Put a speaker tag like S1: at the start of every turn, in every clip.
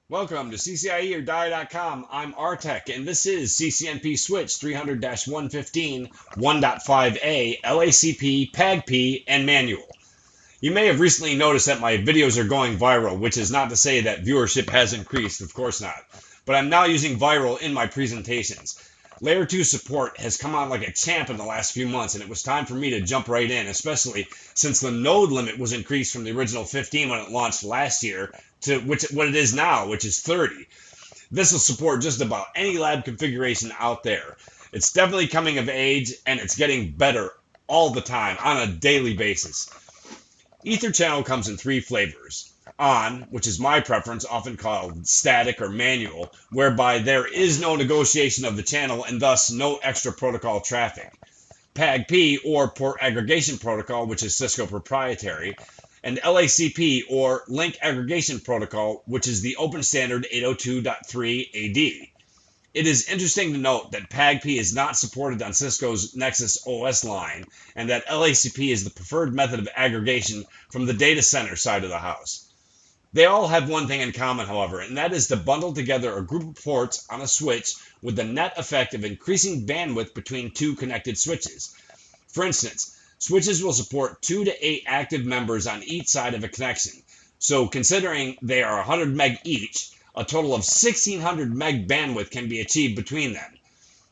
S1: Welcome to CCIEORDIE.COM. I'm Artec, and this is CCNP Switch 300-115 1.5a LACP, PAgP, and manual. You may have recently noticed that my videos are going viral, which is not to say that viewership has increased, of course not. But I'm now using VIRL in my presentations. Layer 2 support has come on like a champ in the last few months, and it was time for me to jump right in, especially since the node limit was increased from the original 15 when it launched last year to what it is now, which is 30. This will support just about any lab configuration out there. It's definitely coming of age, and it's getting better all the time on a daily basis. Ether channel comes in three flavors. On, which is my preference, often called static or manual, whereby there is no negotiation of the channel and thus no extra protocol traffic. PAgP, or Port Aggregation Protocol, which is Cisco proprietary, and LACP, or Link Aggregation Protocol, which is the open standard 802.3 AD. It is interesting to note that PAgP is not supported on Cisco's Nexus OS line, and that LACP is the preferred method of aggregation from the data center side of the house. They all have one thing in common, however, and that is to bundle together a group of ports on a switch with the net effect of increasing bandwidth between two connected switches. For instance, switches will support 2 to 8 active members on each side of a connection. So considering they are 100 meg each, a total of 1600 meg bandwidth can be achieved between them.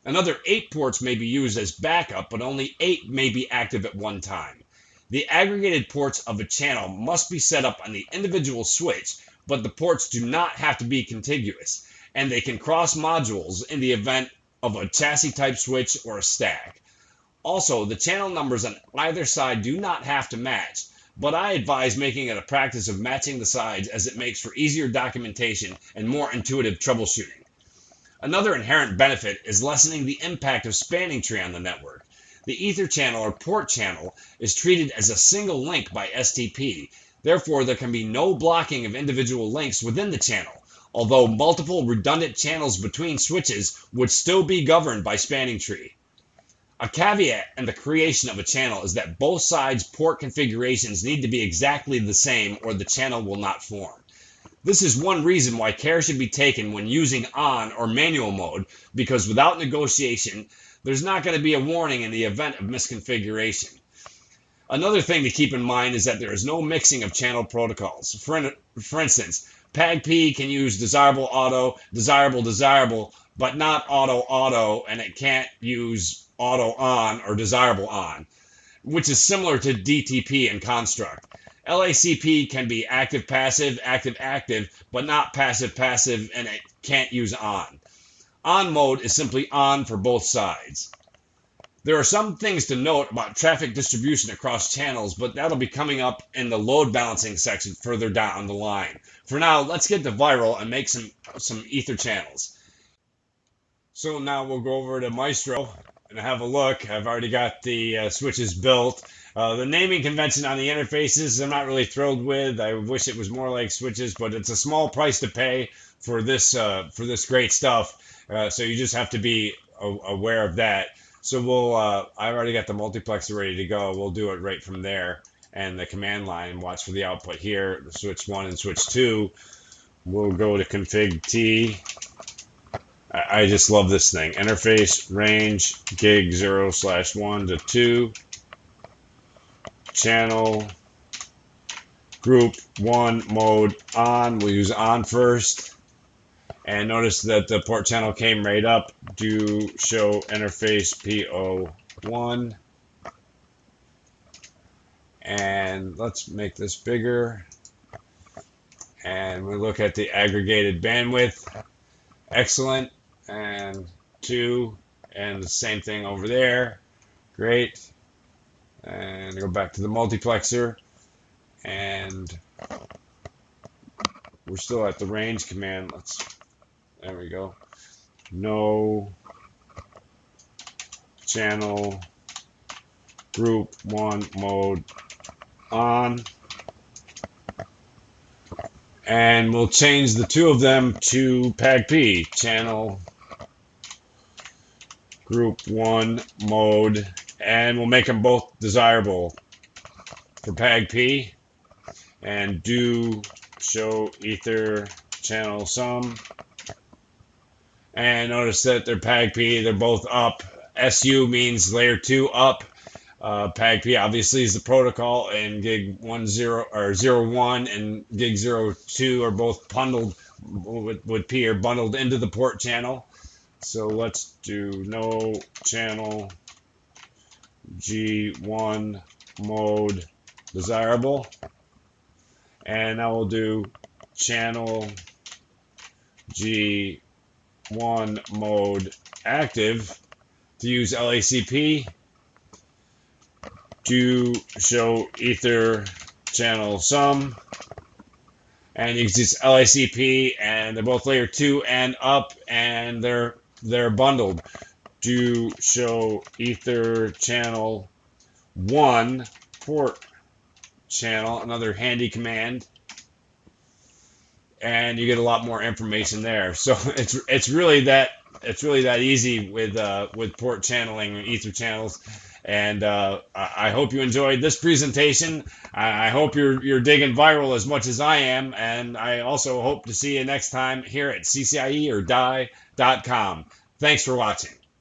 S1: Another 8 ports may be used as backup, but only 8 may be active at one time. The aggregated ports of a channel must be set up on the individual switch, but the ports do not have to be contiguous, and they can cross modules in the event of a chassis type switch or a stack. Also, the channel numbers on either side do not have to match, but I advise making it a practice of matching the sides, as it makes for easier documentation and more intuitive troubleshooting. Another inherent benefit is lessening the impact of spanning tree on the network. The ether channel or port channel is treated as a single link by STP. Therefore, there can be no blocking of individual links within the channel, although multiple redundant channels between switches would still be governed by spanning tree. A caveat in the creation of a channel is that both sides' port configurations need to be exactly the same, or the channel will not form. This is one reason why care should be taken when using on or manual mode, because without negotiation, there's not going to be a warning in the event of misconfiguration. Another thing to keep in mind is that there is no mixing of channel protocols. For instance, PAgP can use desirable auto, desirable, but not auto, and it can't use auto on or desirable on, which is similar to DTP and construct. LACP can be active passive, but not passive, and it can't use on. On mode is simply on for both sides. There are some things to note about traffic distribution across channels, but that'll be coming up in the load balancing section further down the line. For now, let's get to VIRL and make some ether channels. So now we'll go over to Maestro and have a look. I've already got the switches built. The naming convention on the interfaces I'm not really thrilled with. I wish it was more like switches, but it's a small price to pay for this great stuff. So you just have to be aware of that. So I've already got the multiplexer ready to go. We'll do it right from there. And the command line, watch for the output here, the switch 1 and switch 2. We'll go to config T. I just love this thing. Interface range gig 0/1 to 2. Channel group 1 mode on. We'll use on first. And notice that the port channel came right up. Do show interface PO1. And let's make this bigger. And we look at the aggregated bandwidth. Excellent. And 2. And the same thing over there. Great. And go back to the multiplexer. And we're still at the range command. There we go. No channel group 1 mode on. And we'll change the two of them to PAgP. Channel group 1 mode. And we'll make them both desirable for PAgP. And do show ether channel sum. And notice that they're PAgP, they're both up. SU means layer 2 up. PAgP obviously is the protocol, and gig 01 and gig 02 are both bundled with P, are bundled into the port channel. So let's do no channel G1 mode desirable, and now we'll do channel G1 mode active to use LACP to show ether channel sum. And you can see LACP, and they're both layer 2 and up, and they're bundled to show ether channel 1 port channel, another handy command, and you get a lot more information there. So it's really that easy with port channeling and ether channels. And I hope you enjoyed this presentation. I hope you're digging VIRL as much as I am, and I also hope to see you next time here at CCIEORDIE.COM. Thanks for watching.